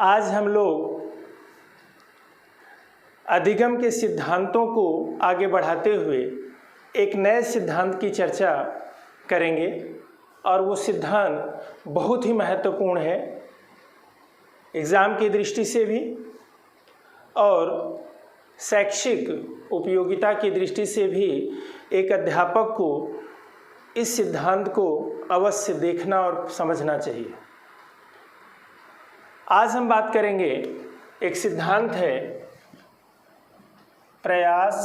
आज हम लोग अधिगम के सिद्धांतों को आगे बढ़ाते हुए एक नए सिद्धांत की चर्चा करेंगे और वो सिद्धांत बहुत ही महत्वपूर्ण है एग्ज़ाम की दृष्टि से भी और शैक्षिक उपयोगिता की दृष्टि से भी। एक अध्यापक को इस सिद्धांत को अवश्य देखना और समझना चाहिए। आज हम बात करेंगे, एक सिद्धांत है प्रयास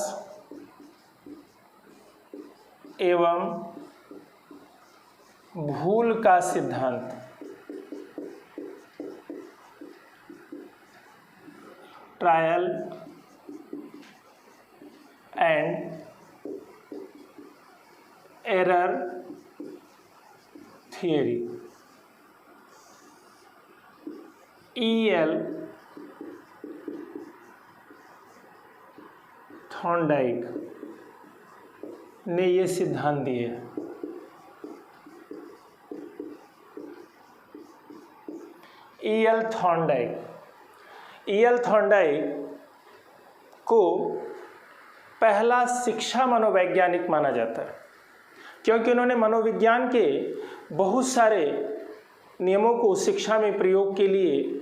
एवं भूल का सिद्धांत। Trial and error theory, E.L. Thorndike ने ये सिद्धांत दिए हैं। E.L. थॉर्नडाइक को पहला शिक्षा मनोवैज्ञानिक माना जाता है, क्योंकि उन्होंने मनोविज्ञान के बहुत सारे नियमों को शिक्षा में प्रयोग के लिए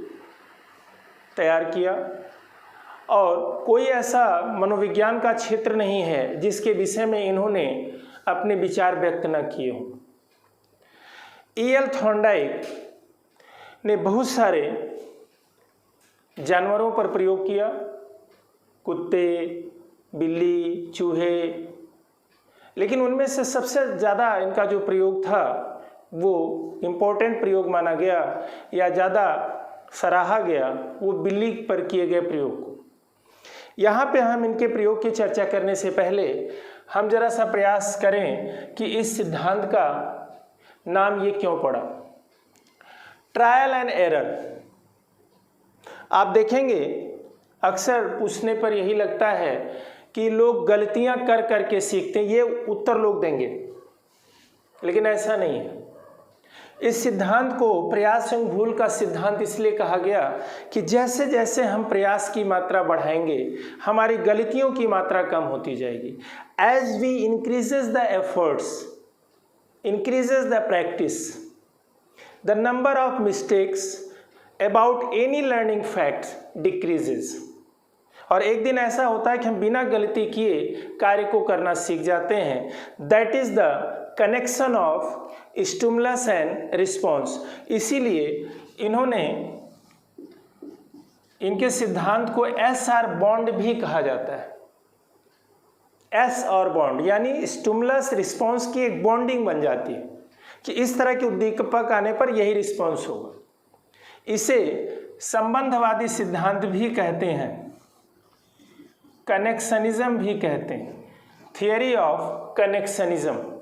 तैयार किया और कोई ऐसा मनोविज्ञान का क्षेत्र नहीं है जिसके विषय में इन्होंने अपने विचार व्यक्त न किए हों। E.L. थॉर्नडाइक ने बहुत सारे जानवरों पर प्रयोग किया, कुत्ते, बिल्ली, चूहे, लेकिन उनमें से सबसे ज़्यादा इनका जो प्रयोग था वो इम्पोर्टेंट प्रयोग माना गया या ज़्यादा सराहा गया वो बिल्ली पर किए गए प्रयोग को। यहाँ पे हम इनके प्रयोग की चर्चा करने से पहले हम जरा सा प्रयास करें कि इस सिद्धांत का नाम ये क्यों पड़ा। ट्रायल एंड एरर, आप देखेंगे अक्सर पूछने पर यही लगता है कि लोग गलतियां कर करके सीखते हैं, ये उत्तर लोग देंगे, लेकिन ऐसा नहीं है। इस सिद्धांत को प्रयास एवं भूल का सिद्धांत इसलिए कहा गया कि जैसे जैसे हम प्रयास की मात्रा बढ़ाएंगे हमारी गलतियों की मात्रा कम होती जाएगी। As we increases the efforts, increases the practice, the number of mistakes about any learning fact decreases. और एक दिन ऐसा होता है कि हम बिना गलती किए कार्य को करना सीख जाते हैं। That is the connection of stimulus and response. इसीलिए इन्होंने इनके सिद्धांत को SR बॉन्ड भी कहा जाता है। SR बॉन्ड यानी स्टिमुलस रिस्पॉन्स की एक बॉन्डिंग बन जाती है कि इस तरह के उद्दीपक आने पर यही रिस्पॉन्स होगा। इसे संबंधवादी सिद्धांत भी कहते हैं, कनेक्शनिज्म भी कहते हैं, थियरी ऑफ कनेक्शनिज्म।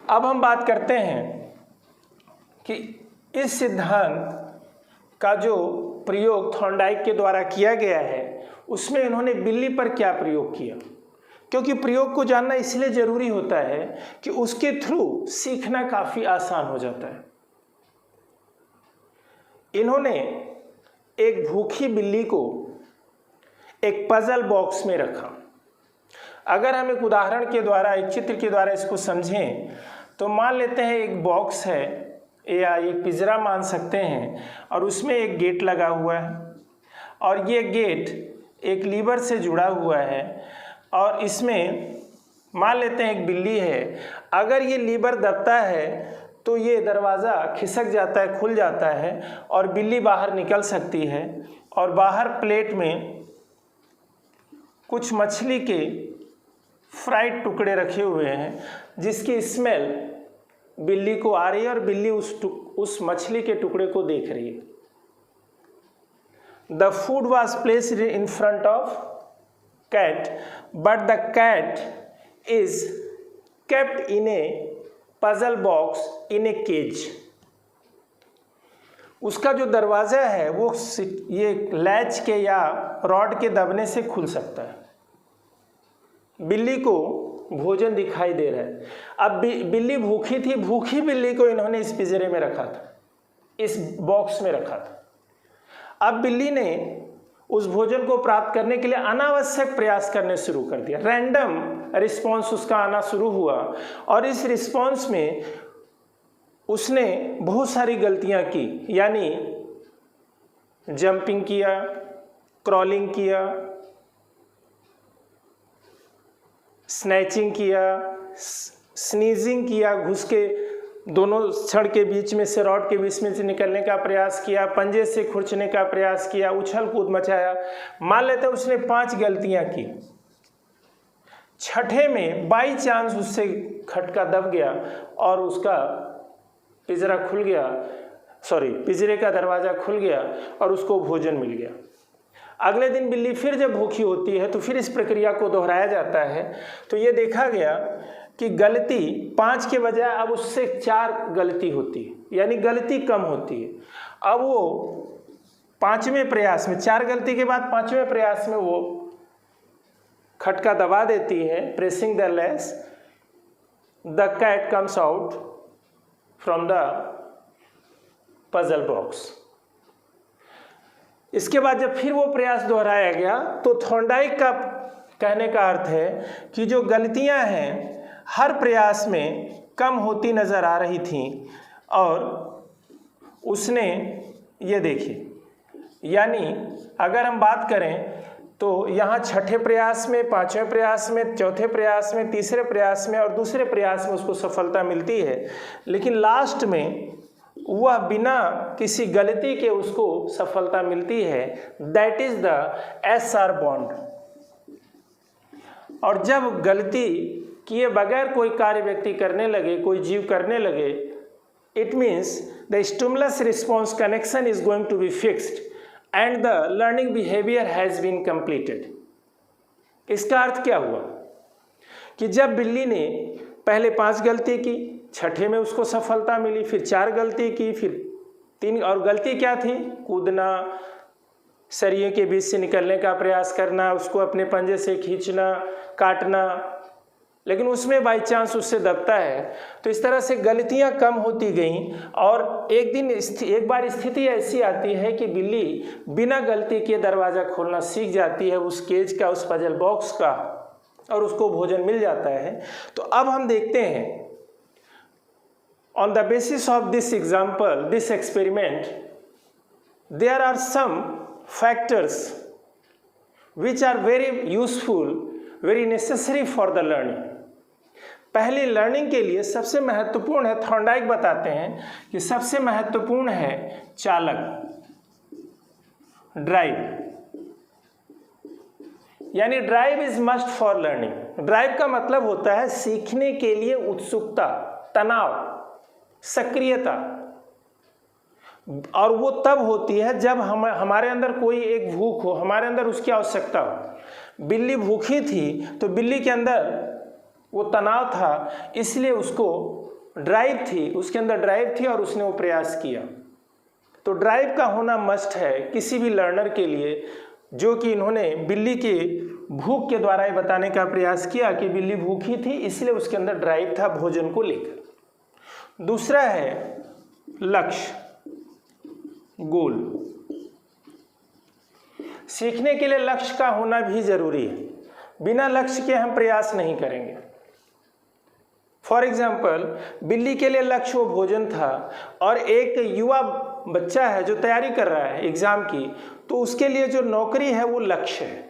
अब हम बात करते हैं कि इस सिद्धांत का जो प्रयोग थॉर्नडाइक के द्वारा किया गया है उसमें इन्होंने बिल्ली पर क्या प्रयोग किया, क्योंकि प्रयोग को जानना इसलिए ज़रूरी होता है कि उसके थ्रू सीखना काफ़ी आसान हो जाता है। इन्होंने एक भूखी बिल्ली को एक पजल बॉक्स में रखा। अगर हम एक उदाहरण के द्वारा, एक चित्र के द्वारा इसको समझें तो मान लेते हैं एक बॉक्स है या एक पिंजरा मान सकते हैं और उसमें एक गेट लगा हुआ है और ये गेट एक लीवर से जुड़ा हुआ है और इसमें मान लेते हैं एक बिल्ली है। अगर ये लीवर दबता है तो ये दरवाज़ा खिसक जाता है, खुल जाता है और बिल्ली बाहर निकल सकती है। और बाहर प्लेट में कुछ मछली के फ्राइड टुकड़े रखे हुए हैं जिसकी स्मेल बिल्ली को आ रही है और बिल्ली उस मछली के टुकड़े को देख रही है। The food was placed in front of cat but the cat is kept in a puzzle box in a cage. उसका जो दरवाज़ा है वो ये लैच के या रॉड के दबने से खुल सकता है। बिल्ली को भोजन दिखाई दे रहा है। अब बिल्ली भूखी थी, भूखी बिल्ली को इन्होंने इस पिंजरे में रखा था। इस बॉक्स में रखा था। अब बिल्ली ने उस भोजन को प्राप्त करने के लिए अनावश्यक प्रयास करने शुरू कर दिया। रैंडम रिस्पॉन्स उसका आना शुरू हुआ और इस रिस्पॉन्स में उसने बहुत सारी गलतियां की, यानी जंपिंग किया, क्रॉलिंग किया, स्नैचिंग किया, स्नीजिंग किया, घुस के दोनों छड़ के बीच में से, रॉड के बीच में से निकलने का प्रयास किया, पंजे से खुरचने का प्रयास किया, उछल कूद मचाया। मान लेते हैं उसने 5 गलतियां की। छठे में बाई चांस उससे खटका दब गया और उसका पिंजरा खुल गया, पिंजरे का दरवाजा खुल गया और उसको भोजन मिल गया। अगले दिन बिल्ली फिर जब भूखी होती है तो फिर इस प्रक्रिया को दोहराया जाता है। तो ये देखा गया कि गलती 5 के बजाय अब उससे 4 गलती होती है, यानी गलती कम होती है। अब वो 5वें प्रयास में, 4 गलती के बाद 5वें प्रयास में वो खटका दबा देती है। Pressing the lace, the cat comes out from the puzzle box. इसके बाद जब फिर वो प्रयास दोहराया गया तो थॉर्नडाइक का कहने का अर्थ है कि जो गलतियां हैं हर प्रयास में कम होती नज़र आ रही थी और उसने ये देखी, यानी अगर हम बात करें तो यहाँ छठे प्रयास में, 5वें प्रयास में, चौथे प्रयास में, तीसरे प्रयास में और दूसरे प्रयास में उसको सफलता मिलती है, लेकिन लास्ट में वह बिना किसी गलती के उसको सफलता मिलती है। That is the SR bond. और जब गलती किए बगैर कोई कार्य व्यक्ति करने लगे, कोई जीव करने लगे, it means the stimulus response connection is going to be fixed and the learning behaviour has been completed. इसका अर्थ क्या हुआ कि जब बिल्ली ने पहले 5 गलती की, छठे में उसको सफलता मिली, फिर 4 गलती की, फिर 3, और गलती क्या थी? कूदना, सरिये के बीच से निकलने का प्रयास करना, उसको अपने पंजे से खींचना, काटना, लेकिन उसमें बाई चांस उससे दबता है। तो इस तरह से गलतियां कम होती गईं और एक बार स्थिति ऐसी आती है कि बिल्ली बिना गलती के दरवाज़ा खोलना सीख जाती है, उस केज का, उस पजल बॉक्स का, और उसको भोजन मिल जाता है। तो अब हम देखते हैं, on the basis of this example, this experiment, there are some factors which are very useful, very necessary for the learning. पहले लर्निंग के लिए सबसे महत्वपूर्ण है, थॉर्नडाइक बताते हैं कि सबसे महत्वपूर्ण है चालक, ड्राइव, यानी drive is must for learning. Drive का मतलब होता है सीखने के लिए उत्सुकता, तनाव, सक्रियता, और वो तब होती है जब हमारे अंदर कोई एक भूख हो, हमारे अंदर उसकी आवश्यकता हो। बिल्ली भूखी थी तो बिल्ली के अंदर वो तनाव था, इसलिए उसको ड्राइव थी, उसके अंदर ड्राइव थी और उसने वो प्रयास किया। तो ड्राइव का होना मस्ट है किसी भी लर्नर के लिए, जो कि इन्होंने बिल्ली के भूख के द्वारा ये बताने का प्रयास किया कि बिल्ली भूखी थी, इसलिए उसके अंदर ड्राइव था भोजन को लेकर। दूसरा है लक्ष्य, गोल। सीखने के लिए लक्ष्य का होना भी जरूरी है, बिना लक्ष्य के हम प्रयास नहीं करेंगे। फॉर एग्जाम्पल, बिल्ली के लिए लक्ष्य वो भोजन था और एक युवा बच्चा है जो तैयारी कर रहा है एग्जाम की, तो उसके लिए जो नौकरी है वो लक्ष्य है,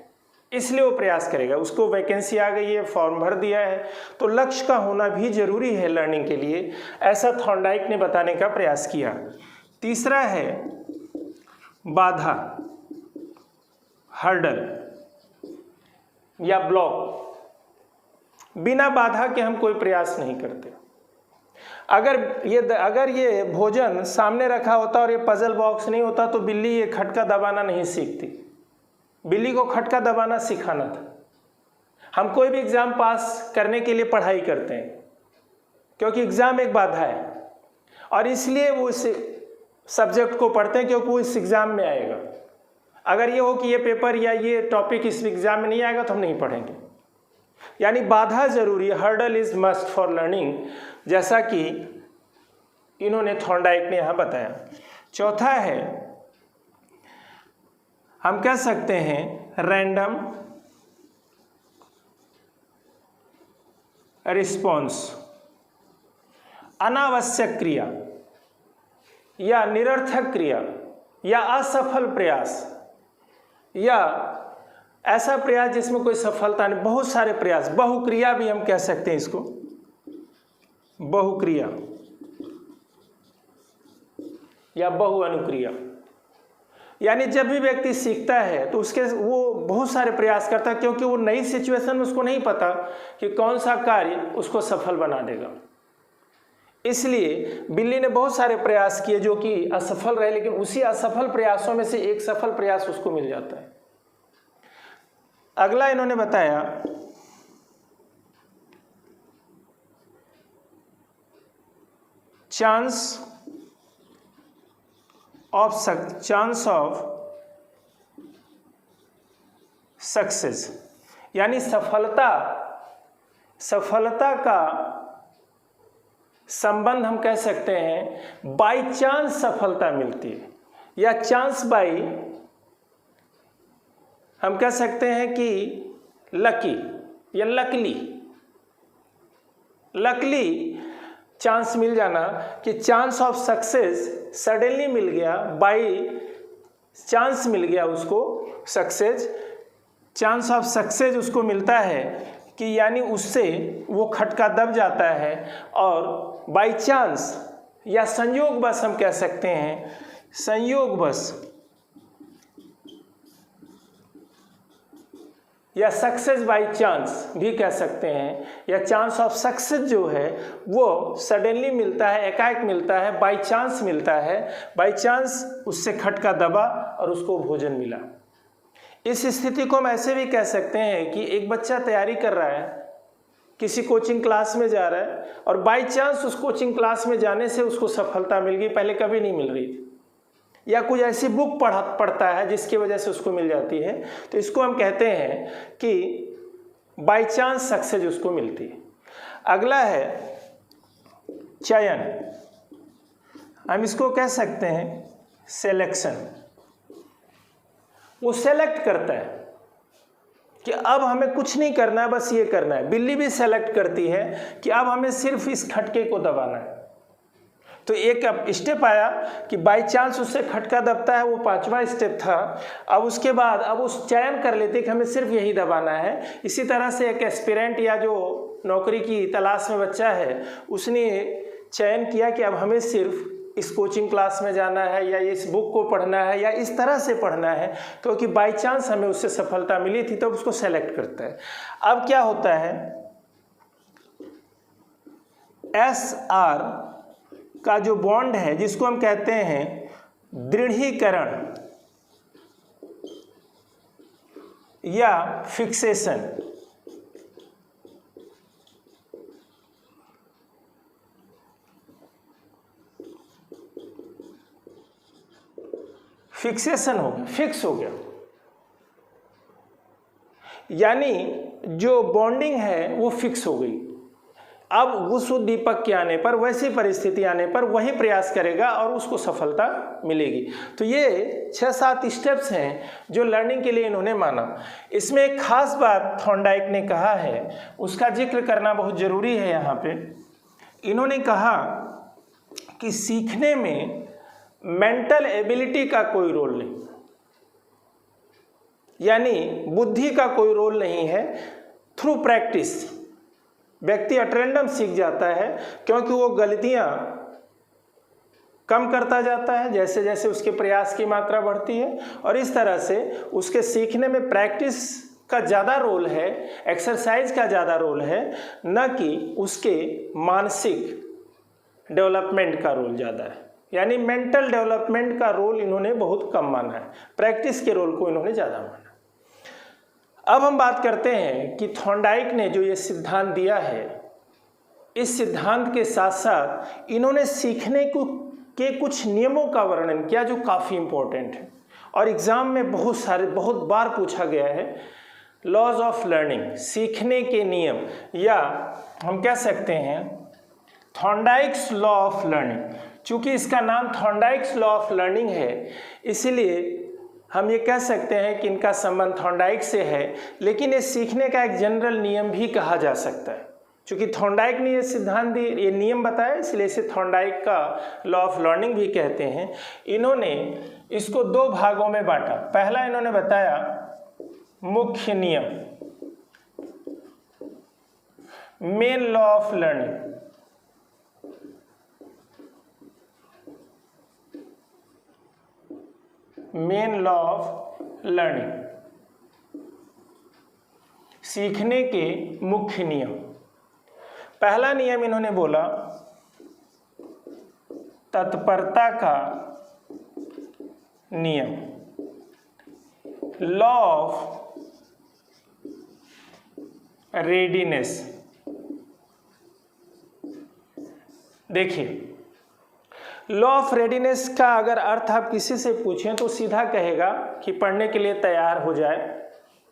इसलिए वो प्रयास करेगा। उसको वैकेंसी आ गई है, फॉर्म भर दिया है, तो लक्ष्य का होना भी जरूरी है लर्निंग के लिए, ऐसा थॉर्नडाइक ने बताने का प्रयास किया। तीसरा है बाधा, हर्डल या ब्लॉक। बिना बाधा के हम कोई प्रयास नहीं करते। अगर ये भोजन सामने रखा होता और ये पजल बॉक्स नहीं होता तो बिल्ली ये खटका दबाना नहीं सीखती। बिल्ली को खटका दबाना सिखाना था। हम कोई भी एग्ज़ाम पास करने के लिए पढ़ाई करते हैं क्योंकि एग्ज़ाम एक बाधा है, और इसलिए वो इस सब्जेक्ट को पढ़ते हैं क्योंकि वो इस एग्ज़ाम में आएगा। अगर ये हो कि ये पेपर या ये टॉपिक इस एग्ज़ाम में नहीं आएगा तो हम नहीं पढ़ेंगे। यानी बाधा जरूरी है, hurdle is must for learning, जैसा कि इन्होंने थॉर्नडाइक ने यहाँ बताया। चौथा है, हम कह सकते हैं रैंडम रिस्पॉन्स, अनावश्यक क्रिया या निरर्थक क्रिया या असफल प्रयास या ऐसा प्रयास जिसमें कोई सफलता नहीं, बहुत सारे प्रयास, बहुक्रिया भी हम कह सकते हैं इसको, बहुक्रिया या बहुअनुक्रिया। यानी जब भी व्यक्ति सीखता है तो उसके वो बहुत सारे प्रयास करता है, क्योंकि वो नई सिचुएशन में उसको नहीं पता कि कौन सा कार्य उसको सफल बना देगा। इसलिए बिल्ली ने बहुत सारे प्रयास किए जो कि असफल रहे, लेकिन उसी असफल प्रयासों में से एक सफल प्रयास उसको मिल जाता है। अगला इन्होंने बताया चांस ऑफ सक्सेस, यानी सफलता का संबंध हम कह सकते हैं बाई चांस सफलता मिलती है, या चांस बाई हम कह सकते हैं कि लकी या लकली चांस मिल जाना, कि चांस ऑफ सक्सेस सडनली मिल गया, बाई चांस मिल गया उसको सक्सेस, चांस ऑफ सक्सेस उसको मिलता है कि यानी उससे वो खटका दब जाता है, और बाई चांस या संयोग बस हम कह सकते हैं, संयोग बस या सक्सेस बाई चांस भी कह सकते हैं, या चांस ऑफ सक्सेस जो है वो सडनली मिलता है, एकाएक मिलता है, बाई चांस मिलता है, बाई चांस उससे खटका दबा और उसको भोजन मिला। इस स्थिति को हम ऐसे भी कह सकते हैं कि एक बच्चा तैयारी कर रहा है, किसी कोचिंग क्लास में जा रहा है, और बाई चांस उस कोचिंग क्लास में जाने से उसको सफलता मिल गई, पहले कभी नहीं मिल रही थी, या कुछ ऐसी बुक पढ़ता है जिसकी वजह से उसको मिल जाती है, तो इसको हम कहते हैं कि बाई चांस सक्सेस उसको मिलती है। अगला है चयन, हम इसको कह सकते हैं सिलेक्शन। वो सेलेक्ट करता है कि अब हमें कुछ नहीं करना है, बस ये करना है। बिल्ली भी सेलेक्ट करती है कि अब हमें सिर्फ इस खटके को दबाना है। तो एक स्टेप आया कि बाई चांस उससे खटका दबता है, वो 5वां स्टेप था। अब उसके बाद अब उस चयन कर लेते कि हमें सिर्फ यही दबाना है। इसी तरह से एक एस्पिरेंट या जो नौकरी की तलाश में बच्चा है, उसने चयन किया कि अब हमें सिर्फ इस कोचिंग क्लास में जाना है, या इस बुक को पढ़ना है, या इस तरह से पढ़ना है, क्योंकि बाई चांस हमें उससे सफलता मिली थी, तब उसको सेलेक्ट करता है। अब क्या होता है, SR का जो बॉन्ड है, जिसको हम कहते हैं दृढ़ीकरण या फिक्सेशन, फिक्सेशन हो गया, फिक्स हो गया, यानी जो बॉन्डिंग है वो फिक्स हो गई। अब उस उद्दीपक के आने पर, वैसी परिस्थिति आने पर वही प्रयास करेगा और उसको सफलता मिलेगी। तो ये 6-7 स्टेप्स हैं जो लर्निंग के लिए इन्होंने माना। इसमें एक खास बात थॉर्नडाइक ने कहा है, उसका जिक्र करना बहुत ज़रूरी है यहाँ पे। इन्होंने कहा कि सीखने में मेंटल एबिलिटी का कोई रोल नहीं, यानी बुद्धि का कोई रोल नहीं है। थ्रू प्रैक्टिस व्यक्ति अटरेंडम सीख जाता है, क्योंकि वो गलतियां कम करता जाता है जैसे जैसे उसके प्रयास की मात्रा बढ़ती है, और इस तरह से उसके सीखने में प्रैक्टिस का ज़्यादा रोल है, एक्सरसाइज का ज़्यादा रोल है, न कि उसके मानसिक डेवलपमेंट का रोल ज़्यादा है। यानी मेंटल डेवलपमेंट का रोल इन्होंने बहुत कम माना है, प्रैक्टिस के रोल को इन्होंने ज़्यादा माना। अब हम बात करते हैं कि थॉर्नडाइक ने जो ये सिद्धांत दिया है, इस सिद्धांत के साथ साथ इन्होंने सीखने के कुछ नियमों का वर्णन किया जो काफ़ी इम्पोर्टेंट है और एग्ज़ाम में बहुत बार पूछा गया है। लॉज ऑफ लर्निंग, सीखने के नियम, या हम कह सकते हैं थॉर्नडाइक्स लॉ ऑफ लर्निंग। चूंकि इसका नाम थॉर्नडाइक्स लॉ ऑफ लर्निंग है, इसीलिए हम ये कह सकते हैं कि इनका संबंध थॉर्नडाइक से है, लेकिन ये सीखने का एक जनरल नियम भी कहा जा सकता है। चूंकि थॉर्नडाइक ने ये सिद्धांत ये नियम बताया, इसलिए इसे थॉर्नडाइक का लॉ ऑफ लर्निंग भी कहते हैं। इन्होंने इसको दो भागों में बांटा। पहला इन्होंने बताया मुख्य नियम, main law of learning, main law of learning, सीखने के मुख्य नियम। पहला नियम इन्होंने बोला तत्परता का नियम, लॉ ऑफ रेडीनेस। देखिए, लॉ ऑफ रेडीनेस का अगर अर्थ आप किसी से पूछें तो सीधा कहेगा कि पढ़ने के लिए तैयार हो जाए,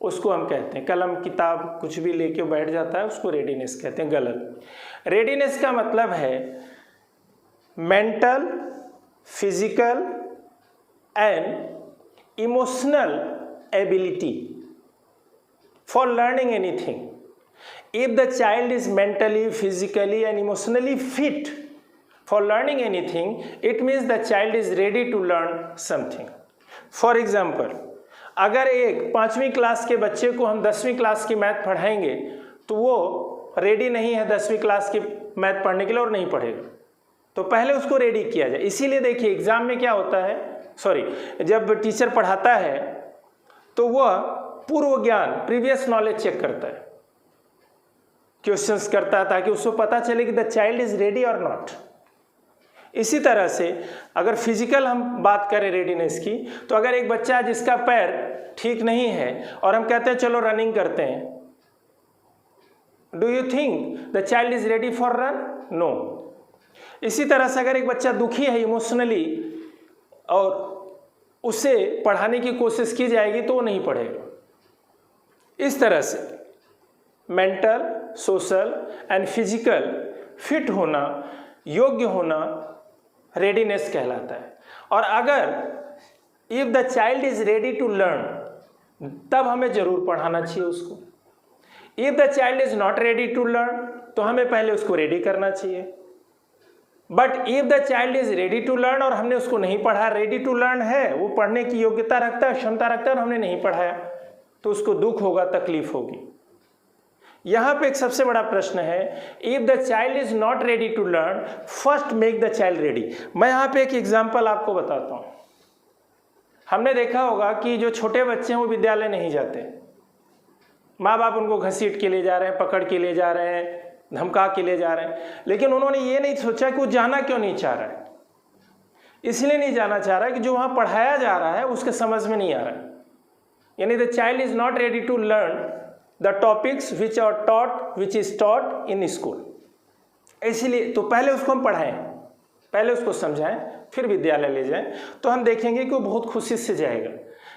उसको हम कहते हैं, कलम किताब कुछ भी लेके बैठ जाता है उसको रेडीनेस कहते हैं। गलत। रेडीनेस का मतलब है mental, physical and emotional ability for learning anything. If the child is mentally, physically and emotionally fit for learning anything, it means the child is ready to learn something. For example, अगर एक 5वीं class के बच्चे को हम 10वीं class की math पढ़ाएंगे तो वो रेडी नहीं है 10वीं क्लास की मैथ पढ़ने के लिए और नहीं पढ़ेगा, तो पहले उसको रेडी किया जाए। इसीलिए देखिए एग्जाम में क्या होता है, जब टीचर पढ़ाता है तो वह पूर्व ज्ञान, प्रीवियस नॉलेज चेक करता है, क्वेश्चंस करता है ताकि उसको पता चले कि द चाइल्ड इज रेडी और नॉट। इसी तरह से अगर फिजिकल हम बात करें रेडीनेस की, तो अगर एक बच्चा जिसका पैर ठीक नहीं है और हम कहते हैं चलो रनिंग करते हैं, do you think the child is ready for run? No. इसी तरह से अगर एक बच्चा दुखी है इमोशनली और उसे पढ़ाने की कोशिश की जाएगी तो वो नहीं पढ़ेगा। इस तरह से mental, social and physical fit होना, योग्य होना रेडीनेस कहलाता है। और अगर if the child is ready to learn, तब हमें जरूर पढ़ाना चाहिए उसको। If the child is not ready to learn, तो हमें पहले उसको रेडी करना चाहिए। But if the child is ready to learn और हमने उसको नहीं पढ़ा, रेडी टू लर्न है, वो पढ़ने की योग्यता रखता है, क्षमता रखता है और हमने नहीं पढ़ाया, तो उसको दुख होगा, तकलीफ होगी। यहां पे एक सबसे बड़ा प्रश्न है, if the child is not ready to learn, first make the child ready. मैं यहां पे एक एग्जांपल आपको बताता हूं। हमने देखा होगा कि जो छोटे बच्चे हैं वो विद्यालय नहीं जाते, माँ बाप उनको घसीट के ले जा रहे हैं, पकड़ के ले जा रहे हैं, धमका के ले जा रहे हैं, लेकिन उन्होंने ये नहीं सोचा कि वो जाना क्यों नहीं चाह रहा है। इसलिए नहीं जाना चाह रहा है कि जो वहां पढ़ाया जा रहा है उसके समझ में नहीं आ रहा है। यानी the child is not ready to learn the topics which are taught, which is taught in school. इसलिए तो पहले उसको हम पढ़ाएं, पहले उसको समझाएं, फिर विद्यालय ले जाएं, तो हम देखेंगे कि वो बहुत खुशी से जाएगा,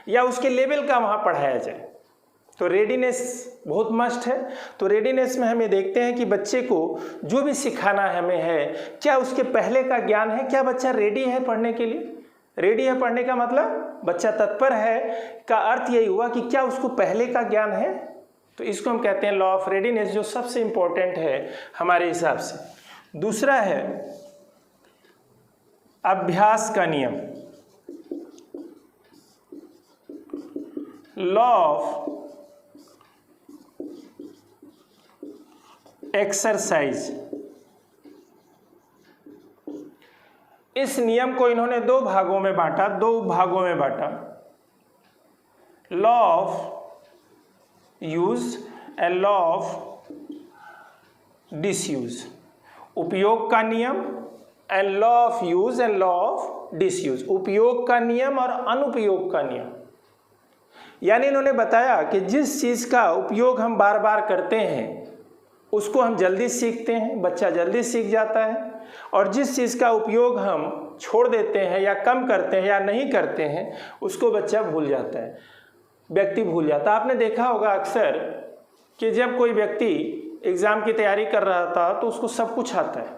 या उसके लेवल का वहाँ पढ़ाया जाए। तो रेडीनेस बहुत मस्ट है। तो रेडीनेस में हमें देखते हैं कि बच्चे को जो भी सिखाना हमें है, क्या उसके पहले का ज्ञान है, क्या बच्चा रेडी है पढ़ने के लिए। रेडी है पढ़ने का मतलब बच्चा तत्पर है का अर्थ यही हुआ कि क्या उसको पहले का ज्ञान है। तो इसको हम कहते हैं लॉ ऑफ रेडीनेस, जो सबसे इंपॉर्टेंट है हमारे हिसाब से। दूसरा है अभ्यास का नियम, लॉ ऑफ एक्सरसाइज। इस नियम को इन्होंने दो भागों में बांटा, law of use and law of disuse. उपयोग का नियम and law of use and law of disuse. उपयोग का नियम और अनुपयोग का नियम। यानी इन्होंने बताया कि जिस चीज का उपयोग हम बार बार करते हैं उसको हम जल्दी सीखते हैं, बच्चा जल्दी सीख जाता है, और जिस चीज़ का उपयोग हम छोड़ देते हैं या कम करते हैं या नहीं करते हैं उसको बच्चा भूल जाता है, व्यक्ति भूल जाता है। आपने देखा होगा अक्सर कि जब कोई व्यक्ति एग्ज़ाम की तैयारी कर रहा था तो उसको सब कुछ आता है,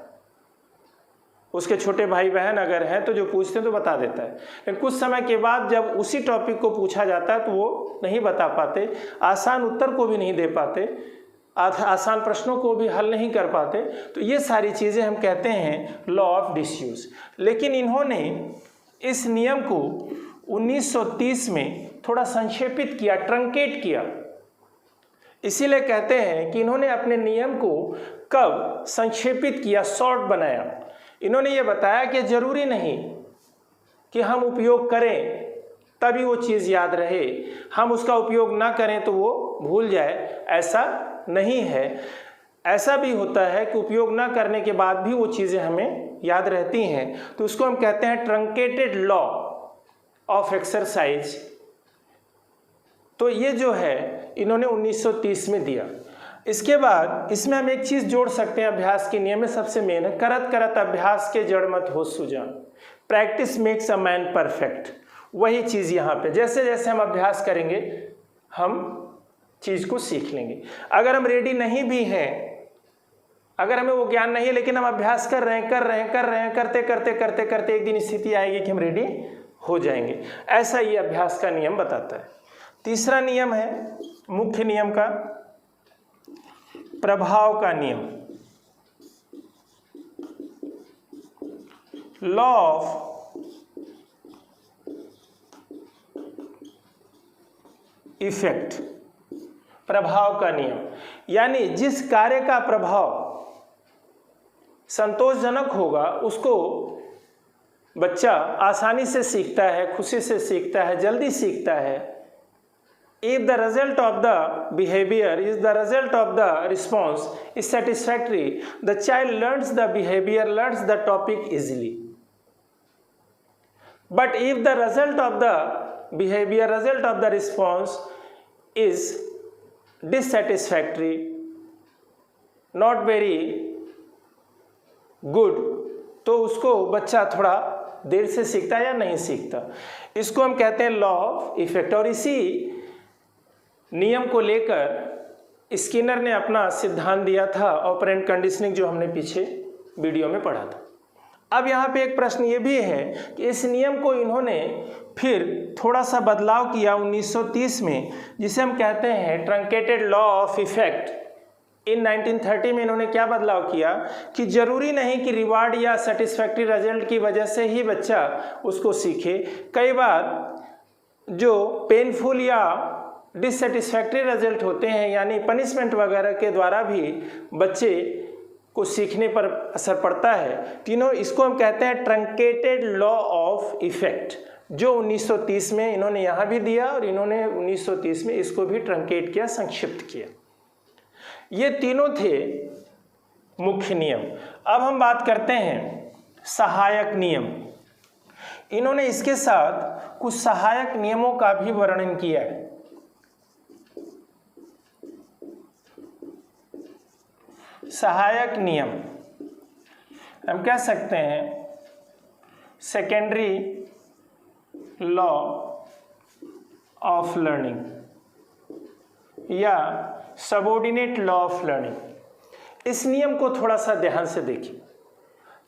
उसके छोटे भाई बहन अगर हैं तो जो पूछते हैं तो बता देता है, लेकिन कुछ समय के बाद जब उसी टॉपिक को पूछा जाता है तो वो नहीं बता पाते, आसान उत्तर को भी नहीं दे पाते, आसान प्रश्नों को भी हल नहीं कर पाते। तो ये सारी चीज़ें हम कहते हैं लॉ ऑफ डिसयूज। लेकिन इन्होंने इस नियम को 1930 में थोड़ा संक्षेपित किया, ट्रंकेट किया। इसीलिए कहते हैं कि इन्होंने अपने नियम को कब संक्षेपित किया, शॉर्ट बनाया। इन्होंने ये बताया कि जरूरी नहीं कि हम उपयोग करें तभी वो चीज़ याद रहे, हम उसका उपयोग ना करें तो वो भूल जाए, ऐसा नहीं है। ऐसा भी होता है कि उपयोग ना करने के बाद भी वो चीज़ें हमें याद रहती हैं, तो उसको हम कहते हैं ट्रंकेटेड लॉ ऑफ एक्सरसाइज। तो ये जो है इन्होंने 1930 में दिया। इसके बाद इसमें हम एक चीज़ जोड़ सकते हैं अभ्यास के नियम में, सबसे मेन है करत करत अभ्यास के जड़ मत हो सुजान, practice makes a man perfect. वही चीज़ यहाँ पे जैसे जैसे हम अभ्यास करेंगे हम चीज़ को सीख लेंगे। अगर हम रेडी नहीं भी हैं, अगर हमें वो ज्ञान नहीं है लेकिन हम अभ्यास कर रहे हैं, करते करते करते करते एक दिन स्थिति आएगी कि हम रेडी हो जाएंगे। ऐसा ये अभ्यास का नियम बताता है। तीसरा नियम है मुख्य नियम का, प्रभाव का नियम, लॉ ऑफ इफेक्ट, प्रभाव का नियम। यानी जिस कार्य का प्रभाव संतोषजनक होगा उसको बच्चा आसानी से सीखता है, खुशी से सीखता है, जल्दी सीखता है। If the result of the behavior is the result of the response is satisfactory, the child learns the behavior, learns the topic easily. But if the result of the behavior, result of the response is dissatisfactory, not very good, तो उसको बच्चा थोड़ा देर से सीखता है या नहीं सीखता। इसको हम कहते हैं लॉ ऑफ इफेक्ट। और इसी नियम को लेकर स्किनर ने अपना सिद्धांत दिया था ऑपरेंट कंडीशनिंग, जो हमने पीछे वीडियो में पढ़ा था। अब यहाँ पे एक प्रश्न ये भी है कि इस नियम को इन्होंने फिर थोड़ा सा बदलाव किया 1930 में, जिसे हम कहते हैं ट्रंकेटेड लॉ ऑफ इफेक्ट। इन 1930 में इन्होंने क्या बदलाव किया कि जरूरी नहीं कि रिवार्ड या सेटिस्फैक्ट्री रिजल्ट की वजह से ही बच्चा उसको सीखे। कई बार जो पेनफुल या डिससेटिस्फैक्ट्री रिजल्ट होते हैं, यानी पनिशमेंट वगैरह के द्वारा भी बच्चे को सीखने पर असर पड़ता है। तीनों इसको हम कहते हैं ट्रंकेटेड लॉ ऑफ इफेक्ट, जो 1930 में इन्होंने यहाँ भी दिया और इन्होंने 1930 में इसको भी ट्रंकेट किया, संक्षिप्त किया। ये तीनों थे मुख्य नियम। अब हम बात करते हैं सहायक नियम। इन्होंने इसके साथ कुछ सहायक नियमों का भी वर्णन किया है। सहायक नियम हम कह सकते हैं सेकेंडरी लॉ ऑफ लर्निंग या सबऑर्डिनेट लॉ ऑफ लर्निंग। इस नियम को थोड़ा सा ध्यान से देखिए।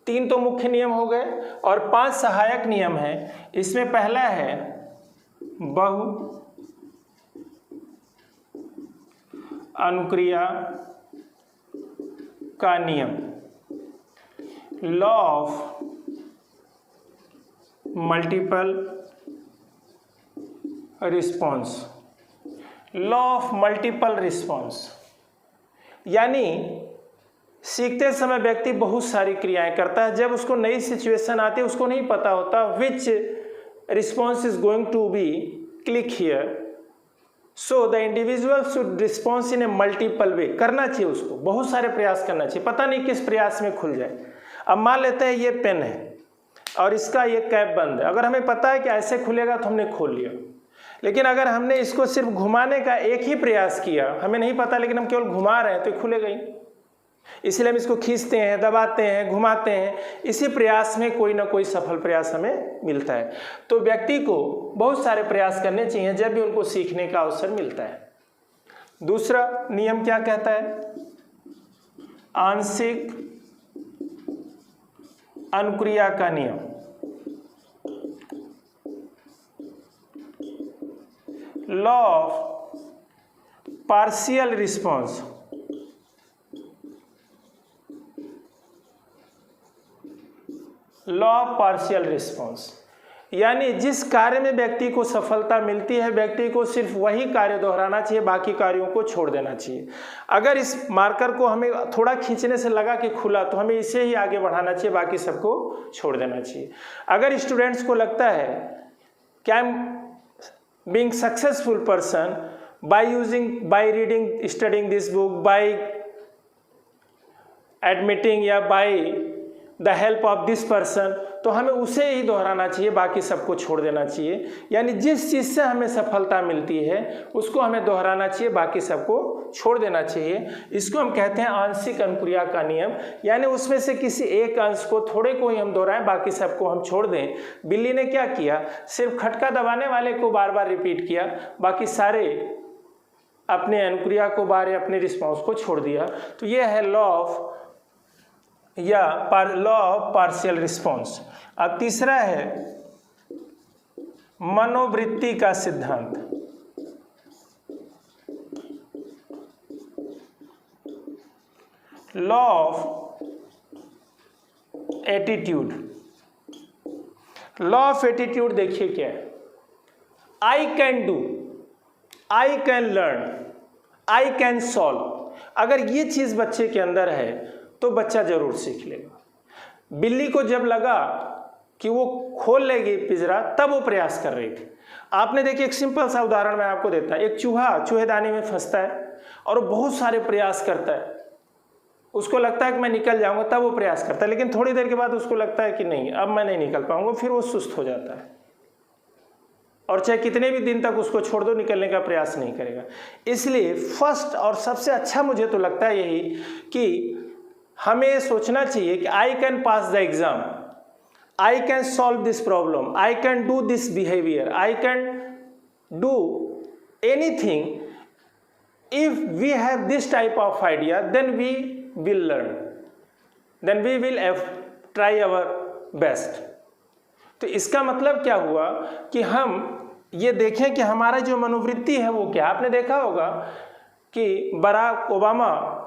3 तो मुख्य नियम हो गए और 5 सहायक नियम हैं। इसमें पहला है बहु अनुक्रिया का नियम, law of multiple response, law of multiple response. यानी सीखते समय व्यक्ति बहुत सारी क्रियाएं करता है, जब उसको नई सिचुएशन आती है उसको नहीं पता होता which response is going to be click here, so the individual should response in a multiple way. करना चाहिए, उसको बहुत सारे प्रयास करना चाहिए, पता नहीं किस प्रयास में खुल जाए। अब मान लेते हैं ये पेन है और इसका ये कैप बंद है, अगर हमें पता है कि ऐसे खुलेगा तो हमने खोल लिया, लेकिन अगर हमने इसको सिर्फ घुमाने का एक ही प्रयास किया, हमें नहीं पता लेकिन हम केवल घुमा रहे हैं तो खुलेगा ही। इसलिए हम इसको खींचते हैं, दबाते हैं, घुमाते हैं, इसी प्रयास में कोई ना कोई सफल प्रयास हमें मिलता है। तो व्यक्ति को बहुत सारे प्रयास करने चाहिए जब भी उनको सीखने का अवसर मिलता है। दूसरा नियम क्या कहता है? आंशिक अनुक्रिया का नियम, law of partial response, law of partial response, यानी जिस कार्य में व्यक्ति को सफलता मिलती है व्यक्ति को सिर्फ वही कार्य दोहराना चाहिए, बाकी कार्यों को छोड़ देना चाहिए। अगर इस मार्कर को हमें थोड़ा खींचने से लगा कि खुला तो हमें इसे ही आगे बढ़ाना चाहिए, बाकी सबको छोड़ देना चाहिए। अगर स्टूडेंट्स को लगता है कि I am being successful person by reading studying this book, by admitting या by the help of this person, तो हमें उसे ही दोहराना चाहिए, बाकी सबको छोड़ देना चाहिए। यानी जिस चीज़ से हमें सफलता मिलती है उसको हमें दोहराना चाहिए, बाकी सबको छोड़ देना चाहिए। इसको हम कहते हैं आंशिक अनुक्रिया का नियम, यानी उसमें से किसी एक अंश को, थोड़े को ही हम दोहराएं, बाकी सबको हम छोड़ दें। बिल्ली ने क्या किया, सिर्फ खटका दबाने वाले को बार बार रिपीट किया, बाकी सारे अपने अनुक्रिया को अपने रिस्पॉन्स को छोड़ दिया। तो ये है लॉ ऑफ पार्शियल रिस्पॉन्स। अब तीसरा है मनोवृत्ति का सिद्धांत, law of attitude. Law of attitude देखिए क्या है, आई can do, I can learn, I can solve. अगर ये चीज बच्चे के अंदर है तो बच्चा जरूर सीख लेगा। बिल्ली को जब लगा कि वो खोल लेगी पिंजरा तब वो प्रयास कर रही थी। आपने देखिए, एक सिंपल सा उदाहरण मैं आपको देता, एक चूहा चूहेदानी में फंसता है और वो बहुत सारे प्रयास करता है, उसको लगता है कि मैं निकल जाऊंगा, तब वो प्रयास करता है, लेकिन थोड़ी देर के बाद उसको लगता है कि नहीं अब मैं नहीं निकल पाऊंगा, फिर वो सुस्त हो जाता है और चाहे कितने भी दिन तक उसको छोड़ दो निकलने का प्रयास नहीं करेगा। इसलिए फर्स्ट और सबसे अच्छा मुझे तो लगता है यही कि हमें ये सोचना चाहिए कि I can pass the exam, I can solve this problem, I can do this behaviour, I can do anything. If we have this type of idea then we will learn, then we will try our best. तो इसका मतलब क्या हुआ कि हम ये देखें कि हमारा जो मनोवृत्ति है वो क्या। आपने देखा होगा कि बराक ओबामा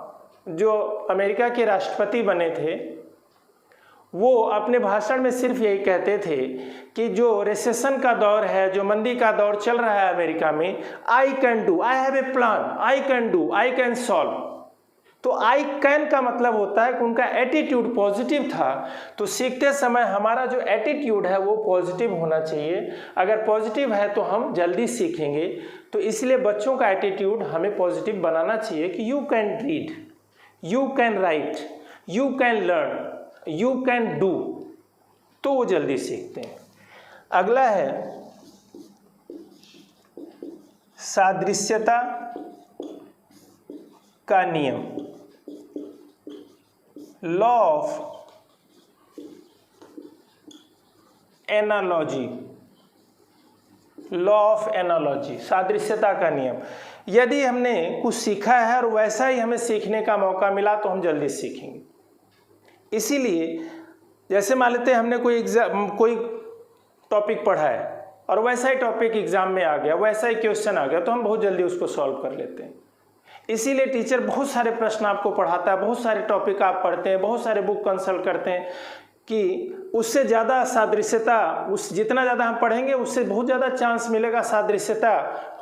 जो अमेरिका के राष्ट्रपति बने थे, वो अपने भाषण में सिर्फ यही कहते थे कि जो रिसेशन का दौर है, जो मंदी का दौर चल रहा है अमेरिका में, आई can do, I have a plan, I can do, I can solve. तो आई कैन का मतलब होता है कि उनका एटीट्यूड पॉजिटिव था। तो सीखते समय हमारा जो एटीट्यूड है वो पॉजिटिव होना चाहिए। अगर पॉजिटिव है तो हम जल्दी सीखेंगे। तो इसलिए बच्चों का एटीट्यूड हमें पॉजिटिव बनाना चाहिए कि you can read, you can write, you can learn, you can do, तो वो जल्दी सीखते हैं। अगला है सादृश्यता का नियम, law of analogy, law of analogy, सादृश्यता का नियम। यदि हमने कुछ सीखा है और वैसा ही हमें सीखने का मौका मिला तो हम जल्दी सीखेंगे। इसीलिए जैसे मान लेते हैं हमने कोई टॉपिक पढ़ा है और वैसा ही टॉपिक एग्जाम में आ गया, वैसा ही क्वेश्चन आ गया, तो हम बहुत जल्दी उसको सॉल्व कर लेते हैं। इसीलिए टीचर बहुत सारे प्रश्न आपको पढ़ाता है, बहुत सारे टॉपिक आप पढ़ते हैं, बहुत सारे बुक कंसल्ट करते हैं कि उससे ज़्यादा सादृश्यता, उस जितना ज़्यादा हम पढ़ेंगे उससे बहुत ज़्यादा चांस मिलेगा सादृश्यता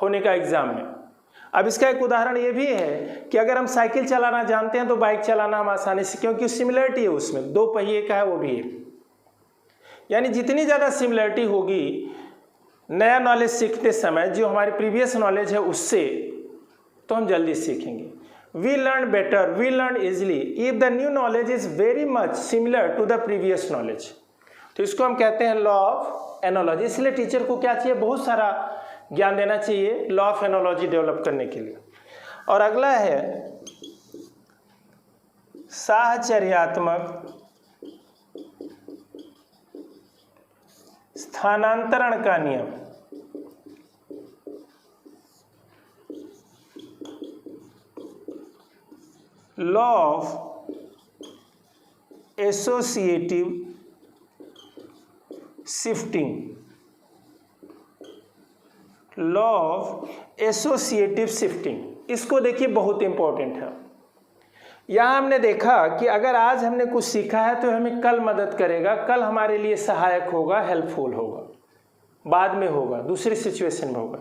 होने का एग्जाम में। अब इसका एक उदाहरण ये भी है कि अगर हम साइकिल चलाना जानते हैं तो बाइक चलाना हम आसानी से, क्योंकि सिमिलरिटी है उसमें, दो पहिए का है वो भी है। यानी जितनी ज़्यादा सिमिलरिटी होगी नया नॉलेज सीखते समय जो हमारी प्रीवियस नॉलेज है उससे, तो हम जल्दी सीखेंगे। We learn better, we learn easily if the new knowledge is very much similar to the previous knowledge. तो इसको हम कहते हैं लॉ ऑफ एनालॉजी। इसलिए टीचर को क्या चाहिए, बहुत सारा ज्ञान देना चाहिए लॉ ऑफ एनालॉजी डेवलप करने के लिए। और अगला है साहचर्यात्मक स्थानांतरण का नियम, law of associative shifting, law of associative shifting. इसको देखिए बहुत इंपॉर्टेंट है। यहाँ हमने देखा कि अगर आज हमने कुछ सीखा है तो हमें कल मदद करेगा, कल हमारे लिए सहायक होगा, हेल्पफुल होगा, बाद में होगा, दूसरी सिचुएशन में होगा।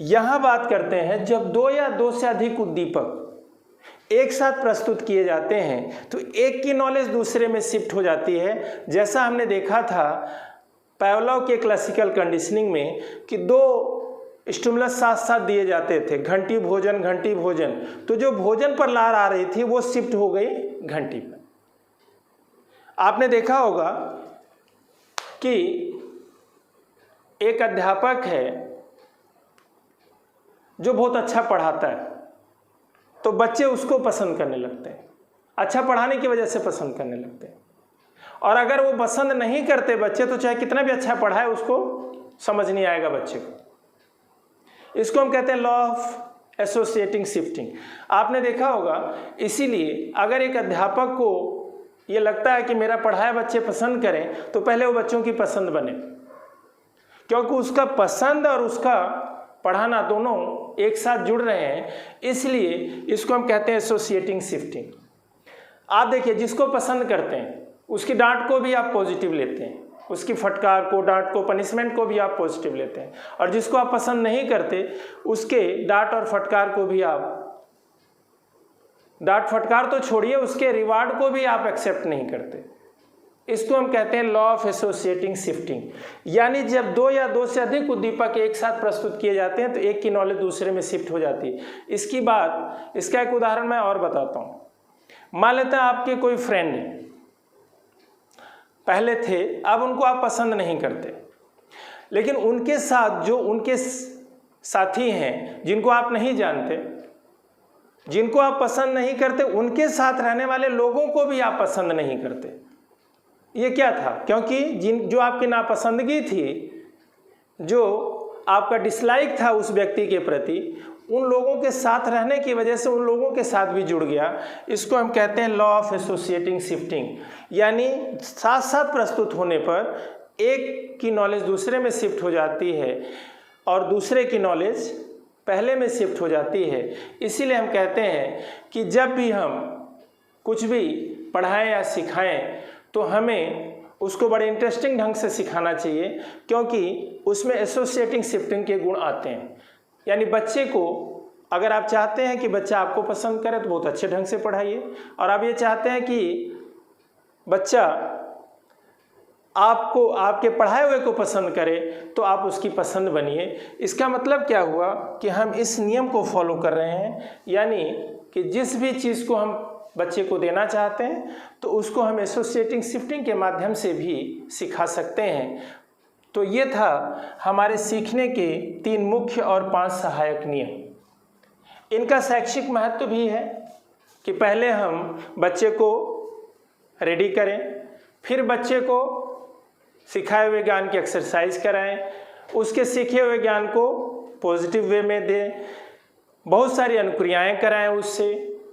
यहाँ बात करते हैं जब दो या दो से अधिक उद्दीपक एक साथ प्रस्तुत किए जाते हैं तो एक की नॉलेज दूसरे में शिफ्ट हो जाती है। जैसा हमने देखा था पावलोव के क्लासिकल कंडीशनिंग में कि दो स्टिमुलस साथ साथ दिए जाते थे, घंटी भोजन घंटी भोजन, तो जो भोजन पर लार आ रही थी वो शिफ्ट हो गई घंटी पर। आपने देखा होगा कि एक अध्यापक है जो बहुत अच्छा पढ़ाता है तो बच्चे उसको पसंद करने लगते हैं, अच्छा पढ़ाने की वजह से पसंद करने लगते हैं। और अगर वो पसंद नहीं करते बच्चे तो चाहे कितना भी अच्छा पढ़ाए उसको समझ नहीं आएगा बच्चे को। इसको हम कहते हैं लॉ ऑफ एसोसिएटिंग शिफ्टिंग। आपने देखा होगा, इसीलिए अगर एक अध्यापक को ये लगता है कि मेरा पढ़ाया बच्चे पसंद करें तो पहले वो बच्चों की पसंद बने, क्योंकि उसका पसंद और उसका पढ़ाना दोनों एक साथ जुड़ रहे हैं, इसलिए इसको हम कहते हैं एसोसिएटिंग शिफ्टिंग। आप देखिए, जिसको पसंद करते हैं उसकी डांट को भी आप पॉजिटिव लेते हैं, उसकी फटकार को, डांट को, पनिशमेंट को भी आप पॉजिटिव लेते हैं, और जिसको आप पसंद नहीं करते उसके डांट और फटकार को भी आप, डांट फटकार तो छोड़िए, उसके रिवार्ड को भी आप एक्सेप्ट नहीं करते। इसको हम कहते हैं लॉ ऑफ एसोसिएटिंग शिफ्टिंग। यानी जब दो या दो से अधिक उद्दीपक एक साथ प्रस्तुत किए जाते हैं तो एक की नॉलेज दूसरे में शिफ्ट हो जाती है। इसका एक उदाहरण मैं और बताता हूं। मान लेते हैं आपके कोई फ्रेंड है, पहले थे, अब उनको आप पसंद नहीं करते, लेकिन उनके साथ जो उनके साथी हैं जिनको आप नहीं जानते, जिनको आप पसंद नहीं करते, उनके साथ रहने वाले लोगों को भी आप पसंद नहीं करते। ये क्या था? क्योंकि जो आपकी नापसंदगी थी, जो आपका डिसलाइक था उस व्यक्ति के प्रति, उन लोगों के साथ रहने की वजह से उन लोगों के साथ भी जुड़ गया। इसको हम कहते हैं लॉ ऑफ एसोसिएटिंग शिफ्टिंग। यानी साथ साथ प्रस्तुत होने पर एक की नॉलेज दूसरे में शिफ्ट हो जाती है और दूसरे की नॉलेज पहले में शिफ्ट हो जाती है। इसीलिए हम कहते हैं कि जब भी हम कुछ भी पढ़ाएं या सिखाएं तो हमें उसको बड़े इंटरेस्टिंग ढंग से सिखाना चाहिए, क्योंकि उसमें एसोसिएटिंग शिफ्टिंग के गुण आते हैं। यानी बच्चे को, अगर आप चाहते हैं कि बच्चा आपको पसंद करे तो बहुत अच्छे ढंग से पढ़ाइए, और आप ये चाहते हैं कि बच्चा आपको, आपके पढ़ाए हुए को पसंद करे तो आप उसकी पसंद बनिए। इसका मतलब क्या हुआ कि हम इस नियम को फॉलो कर रहे हैं, यानी कि जिस भी चीज़ को हम बच्चे को देना चाहते हैं तो उसको हम एसोसिएटिंग शिफ्टिंग के माध्यम से भी सिखा सकते हैं। तो ये था हमारे सीखने के 3 मुख्य और 5 सहायक नियम। इनका शैक्षिक महत्व भी है कि पहले हम बच्चे को रेडी करें, फिर बच्चे को सिखाए हुए ज्ञान की एक्सरसाइज कराएं, उसके सीखे हुए ज्ञान को पॉजिटिव वे में दें, बहुत सारी अनुक्रियाएं कराएं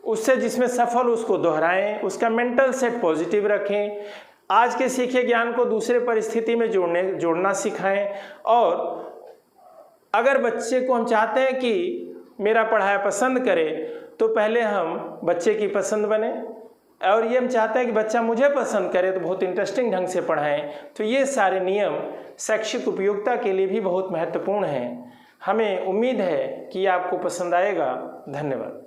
उससे जिसमें सफल उसको दोहराएं, उसका मेंटल सेट पॉजिटिव रखें, आज के सीखे ज्ञान को दूसरे परिस्थिति में जोड़ना सिखाएं। और अगर बच्चे को हम चाहते हैं कि मेरा पढ़ाया पसंद करे तो पहले हम बच्चे की पसंद बने, और ये हम चाहते हैं कि बच्चा मुझे पसंद करे तो बहुत इंटरेस्टिंग ढंग से पढ़ाएं। तो ये सारे नियम शैक्षिक उपयोगिता के लिए भी बहुत महत्वपूर्ण हैं। हमें उम्मीद है कि आपको पसंद आएगा। धन्यवाद।